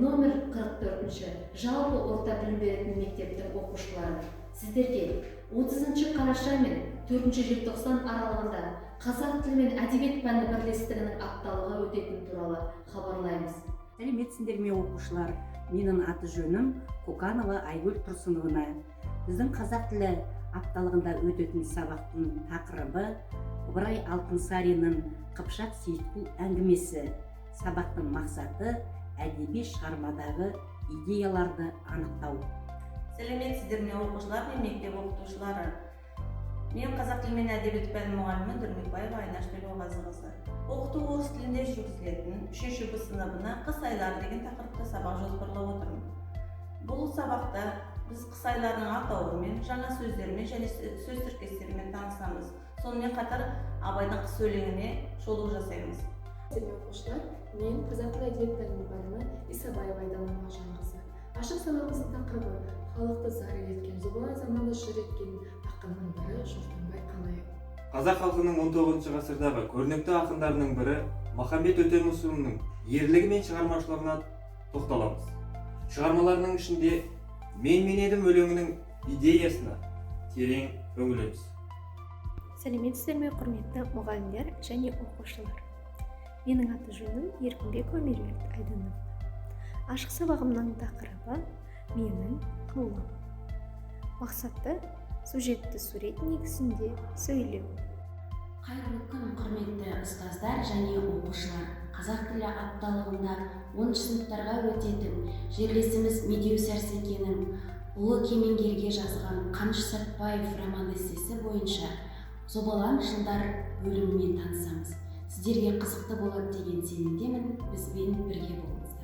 номер 44-ші жалпы орта білім беретін мектептің оқушылары. Сіздерге 30 қараша мен 4 желтоқсан аралығында қазақ тілі мен әдебиет пәні бірлестігінің апталығы өтетін туралы хабарлаймыз. Сәлеметсіңдер ме оқушылар? Менің аты жөнім Коканова Айгүл Тұрсыновна. Біздің қазақ тілі апталығында өтетін сабақтың тақырыбы Ыбырай Алтынсаринның Қыпшақ Сейітқұл әңгімесі. Сабақтың мақсаты әдеби шығармадағы идеяларды анықтау. Сәлеметсіздер ме оқушылар мен мектеп оқытушылары. Мен қазақ тілі мен әдебиет пәні мұғалімі Дүрмекбаева Айнаш Төлеуғазықызы. Оқыту орыс тілінде жүргізілетін 3-ші Б сыныбына қыс айлары деген тақырыпта сабақ жоспарлап отырмын. Бұл сабақта біз қыс айларының атауымен, жаңа сөздермен және сөз тіркестерімен танысамыз. Сонымен қатар Абайдың қыс өлеңіне шолу жасаймыз. Сәлем оқушылар, мен қазақ тілі әдебиет пәні мұғалімі Исабаева Айдана Мағжанқызы. Ашық сабағымыздың тақырыбы халықты зар еткен, зобалаң заманда жыр еткен ақынның бірі Шортанбай Қанайұлы. Қазақ халқының 19 ғасырдағы көрнекті ақындарының бірі Махамбет Өтемісұлының ерлігі мен шығармашылығына тоқталамыз. Шығармаларының ішінде Мен едім өлеңінің идеясына терең үңілеміз. Сәлеметсіздер ме құрметті мұғалімдер және оқушылар. Менің аты жөнім Еркінбек Өмірбек Айданов. Ашық сабағымның тақырыбы менің қаулым. Мақсаты сюжетті сурет негізінде сөйлеу. Қайырлы күн құрметті ұстаздар және оқушылар. Қазақ тілі апталығында 10 сыныптарға өтетін жерлесіміз Медеу Сәрсекенің Ұлы Кемеңгерге жазған Қаныш Сәтбаев роман-эссесі бойынша зобалаң жылдар бөлімімен танысамыз. Сіздерге қызықты болады деген сенімдемін. Бізбен бірге болыңыздар.